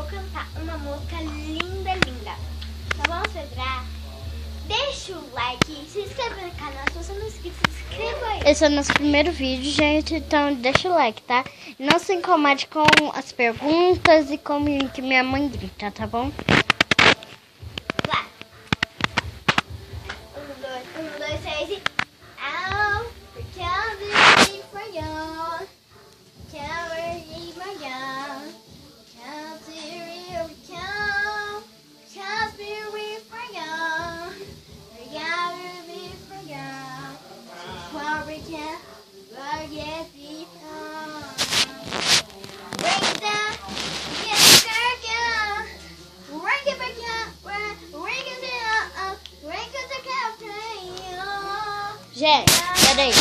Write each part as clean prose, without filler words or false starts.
cantar uma música linda, linda. Então vamos celebrar. Deixa o like, se inscreva no canal. Se você não é inscrito, se inscreva aí. Esse é o nosso primeiro vídeo, gente. Então deixa o like, tá? Não se incomode com as perguntas e com o que minha mãe grita, tá bom? Lá. 1, 2, 3 e... Ow, recovery for you. Recovery for you. Recovery for you. Recovery for you. Recovery for you. Before we can forget the past. Break it down, get it down. Break it back up, break it down, break it down. Gente, peraí.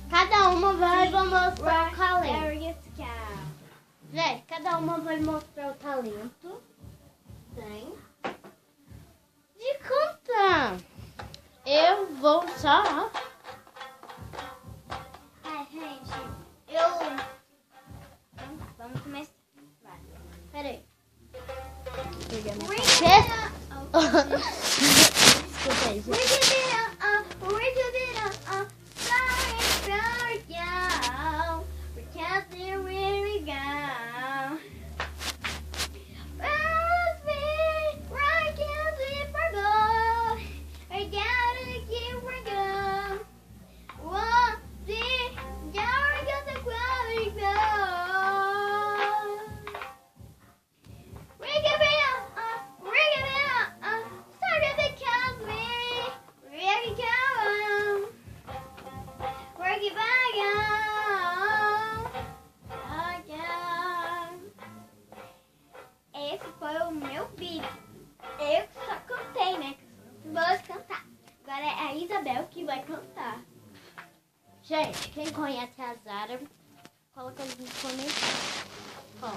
Cada uma vai mostrar o talento. Gente, cada uma vai mostrar o talento. Tem. De cantar. Eu vou só. Ai, gente, vamos começar. Vai. Peraí. Desculpa aí, gente. Esse foi o meu vídeo. Eu só cantei, né? Vou cantar. Agora é a Isabel que vai cantar. Gente, quem conhece a Zara, coloca nos comentários. Ó.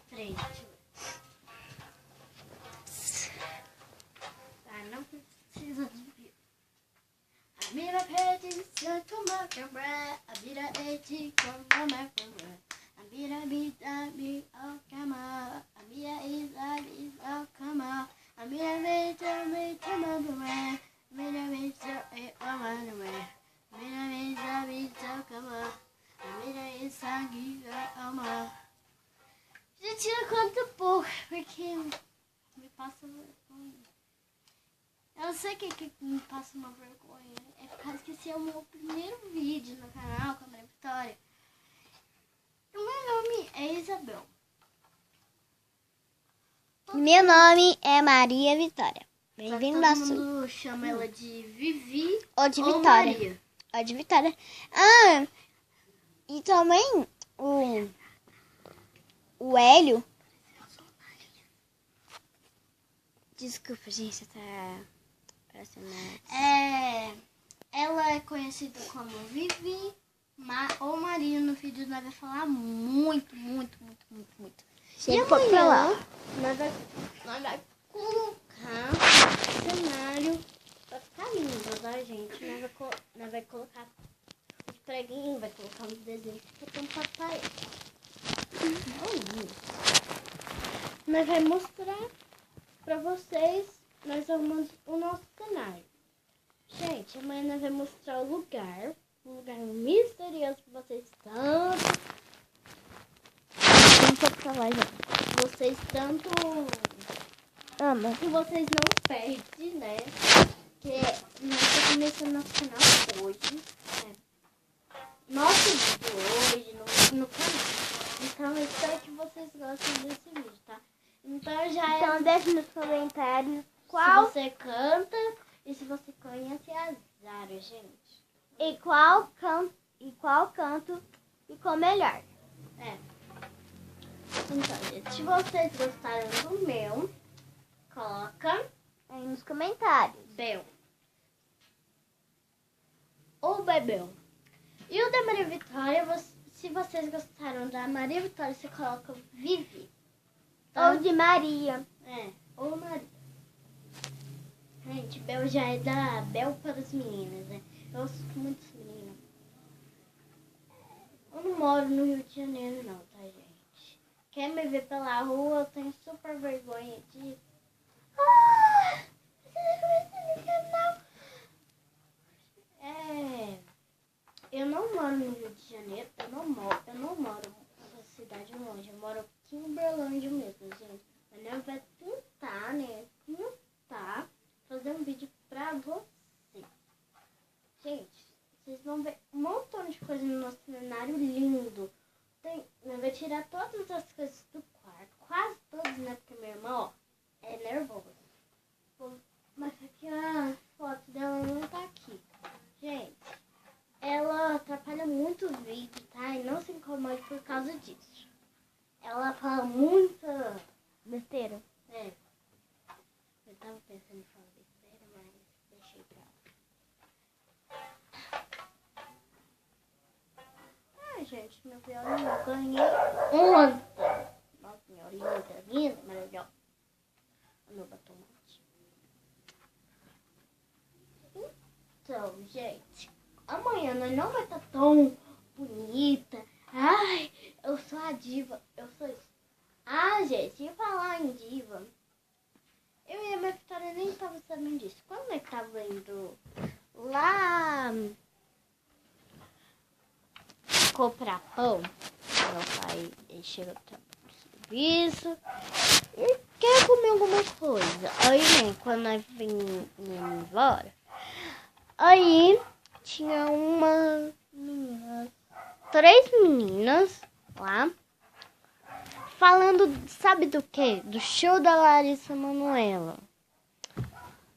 Peraí, deixa eu ver. Ah, não precisa de vídeo. A mira pede como a cobra, a mira eti como a cobra, a mira me ao cama, a minha Isabe ao cama, a minha me chamando, mira me é amando, mira me sabe ao cama, a mira Isabe ama. Gente, eu canto pouco, porque me passa vergonha. Eu sei que me passa uma vergonha. É por causa que esse é o meu primeiro vídeo no canal com a Maria Vitória. O meu nome é Isabel. Meu nome é Maria Vitória. Bem-vindo à Todo mundo chama ela de Vivi ou de ou Vitória. Maria. Ou de Vitória. Ah, e também o Hélio. Desculpa, gente, tá parecendo. Ela é conhecida como Vivi ou Maria. No vídeo nós vai falar muito. Chega um pouco pra lá. Nós vai colocar cenário pra ficar lindo, tá, gente? Nós vai colocar os preguinhos, vai colocar uns desenhos pra tampar a parede. Nós vai mostrar pra vocês, nós arrumamos o nosso cenário. Gente, amanhã nós vamos mostrar o lugar um lugar misterioso pra vocês tanto tanto Ama. que vocês não perdem, né? Que nós estamos começando nosso canal hoje, né? Nosso vídeo hoje no canal. Então eu espero que vocês gostem desse vídeo, tá? Então já Então deixe nos comentários qual se você canta e se você conhece a Zara, gente. e qual canto ficou melhor. É. Então, gente, se vocês gostaram do meu, coloca Aí nos comentários. Bel. Ou Bebel. E o da Maria Vitória, se vocês gostaram da Maria Vitória, você coloca Vivi. Tá? Ou de Maria. É, ou Maria. Gente, Bel já é da Bel para as meninas, né? Eu gosto muito das meninas. Eu não moro no Rio de Janeiro não, tá, gente? Quer me ver pela rua, eu tenho super vergonha de... Eu não moro no Rio de Janeiro, eu não moro numa cidade longe, eu moro aqui em Uberlândia mesmo, gente. Mas nós vai tentar, né? Tentar fazer um vídeo pra você. Gente, vocês vão ver um montão de coisa no nosso cenário lindo. Nós vamos tirar todas as coisas do quarto, quase todas, né? Porque minha irmã, ó, é nervosa. Mas aqui a foto dela não tá aqui. Gente, ela atrapalha muito o vídeo, tá? E não se incomode por causa disso. Ela fala muita Besteira. É. Eu tava pensando em falar besteira, mas deixei pra lá. Gente, meu violinho eu ganhei ontem. Nossa, meu lindo, tá lindo, maravilhoso. O meu batom mate. Então, gente, amanhã nós não vai estar tão bonita. Ai, eu sou a diva. Eu sou isso. Ah, gente, e falar em diva, eu e a minha Vitória nem tava sabendo disso. Quando eu tava indo lá comprar pão, meu pai ele chegou do serviço e quer comer alguma coisa. Aí, né, quando nós vim embora, aí tinha uma menina, 3 meninas lá, falando, sabe do quê? Do show da Larissa Manoela.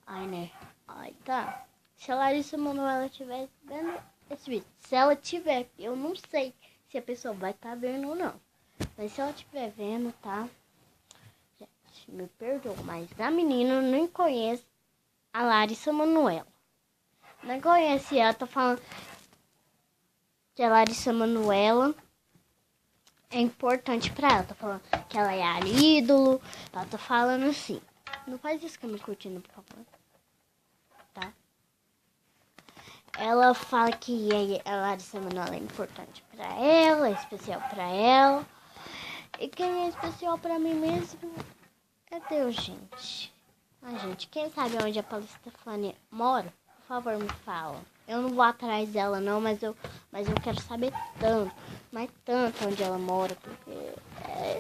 Ai, né? Ai, tá. Se a Larissa Manoela estiver vendo esse vídeo, se ela tiver, eu não sei se a pessoa vai estar vendo ou não. Mas se ela estiver vendo, tá? Gente, me perdoa, mas a menina nem conhece a Larissa Manoela. Não conhece ela, tá falando que a Larissa Manoela é importante pra ela. Tá falando que ela é a ídolo. Ela tá falando assim. Não faz isso que eu me curtindo, por favor. Tá? Ela fala que a Larissa Manoela é importante pra ela, é especial pra ela. E quem é especial pra mim mesmo é Deus, gente. Ah, gente, quem sabe onde a Paula Stefania mora? Por favor, me fala. Eu não vou atrás dela não, mas eu quero saber tanto, mas tanto onde ela mora, porque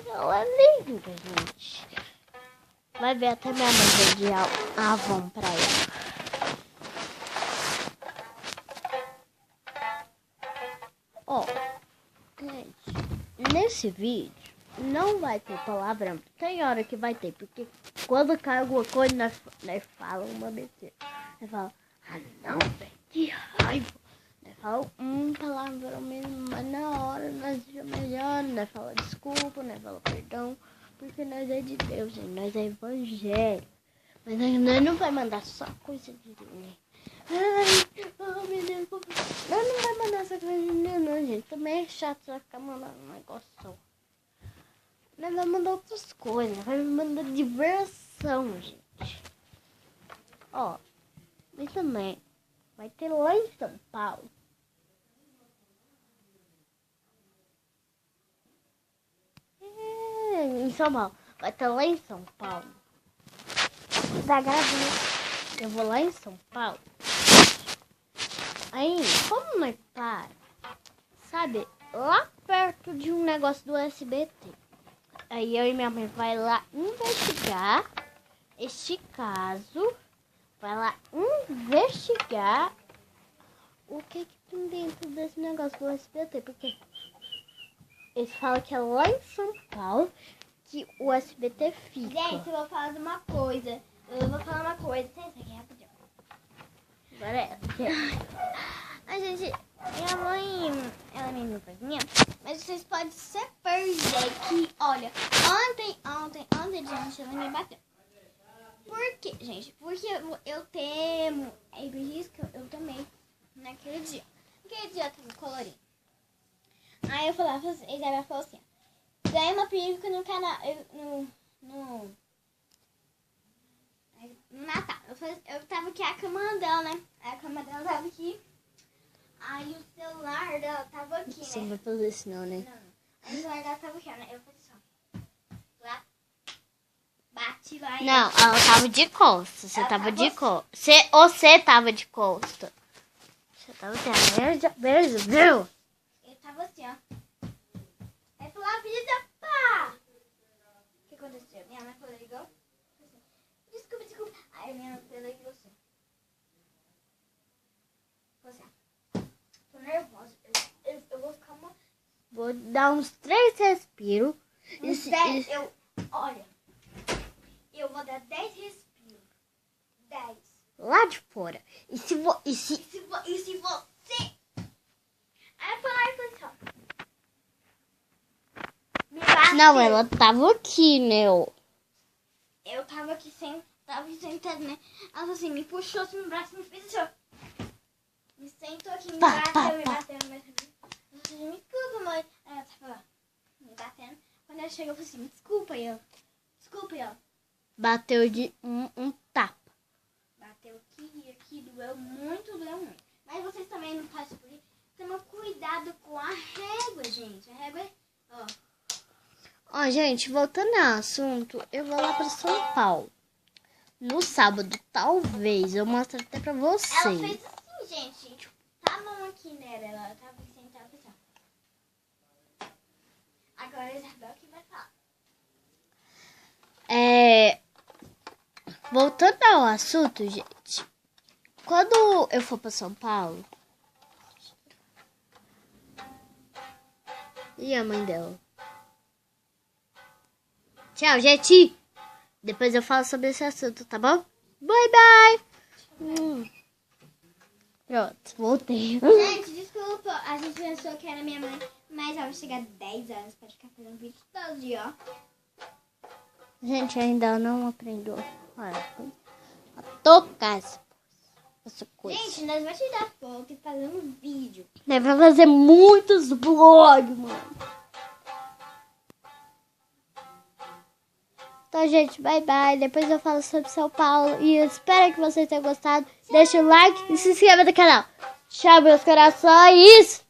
ela é linda, gente. Vai ver até minha mãe de Avon pra ela. Ó, gente, nesse vídeo não vai ter palavrão. Tem hora que vai ter, porque quando cai alguma coisa, nós falamos uma besteira. Nós falamos, ah não, velho, que raiva. Nós falamos palavrão mesmo, mas na hora nós já melhoramos, nós falamos desculpa, nós falamos perdão, porque nós é de Deus, gente, nós é evangelho. Mas nós não vai mandar só coisa de Deus. Ai, oh meu Deus, nós não vai mandar essa coisa de Deus não, gente. Também é chato só ficar mandando um negócio só. Nós vai mandar outras coisas, vai mandar diversão, gente. Ó, e também vai ter lá em São Paulo. Em São Paulo. Vai ter lá em São Paulo. Da gravina. Eu vou lá em São Paulo. Aí, como nós para, sabe, lá perto de um negócio do SBT. Aí eu e minha mãe vai lá investigar este caso. Vai lá investigar o que tem dentro desse negócio do SBT. Porque eles falam que é lá em São Paulo que o SBT fica. Gente, eu vou falar de uma coisa. Senta aqui rapidinho. Agora é. A gente, minha mãe, ela é minha coisinha, mas vocês podem se perder que, olha, ontem, gente, ela me bateu. Por quê, gente? Porque eu temo, é por isso que eu tomei naquele dia. Naquele dia eu tava colorindo. Aí eu falava, a Isabela falou assim, ganhei uma peruca no canal, no Natal. Eu tava aqui, a cama dela, né? A cama dela tava aqui. Aí o celular dela tava aqui, Você né? não vai fazer isso não, né? Não. Aí o celular dela tava aqui, né? Eu fiz assim, ó. Lá. Bati lá. Não, ela tava de costas. Você Ela tava tava de assim. costas. Você tava de costas. Você tava de viu? Eu tava assim, ó. Aí falou, avisa, pá! O que aconteceu? Minha mãe falou, ligou? Desculpa. Aí minha mãe falou, ligou assim. Falou assim, ó. Tô nervosa. Eu vou ficar uma... Vou dar uns 3 respiros. Olha, eu vou dar 10 respiros. 10. Lá de fora. E se E se você... Aí eu falei assim, ó. Me bateu. Não, ela tava aqui, né? Eu tava aqui tava sentada, né? Ela falou assim, me puxou assim no braço, me fez assim, ó. Me sentou aqui, me bateu. Me desculpa, mãe. Aí ela tava lá, me batendo. Quando ela chegou, eu falei assim, desculpa. Bateu de um tapa. Bateu aqui, doeu muito. Mas vocês também não passam por isso. Toma cuidado com a régua, gente. A régua é, ó. Ó, gente, voltando ao assunto, eu vou lá pra São Paulo. No sábado, talvez, eu mostro até pra vocês. Ela fez assim, gente. Tá a mão aqui nela. Ela tava sentada assim, ó. Agora a Isabel que vai falar. Voltando ao assunto, gente. Quando eu for pra São Paulo... E a mãe dela? Tchau, gente. Depois eu falo sobre esse assunto, tá bom? Bye, bye. Pronto, voltei. Gente, desculpa. A gente pensou que era minha mãe. Mas ela vai chegar 10 anos pra ficar fazendo vídeo todo dia, ó. Gente, ainda não aprendeu a tocar essa coisa. Gente, nós vamos tirar foto e fazer um vídeo. Deve fazer muitos vlogs, mano. Então, gente, bye bye. Depois eu falo sobre São Paulo. E eu espero que vocês tenham gostado. Deixa o like e se inscreva no canal. Tchau, meus corações.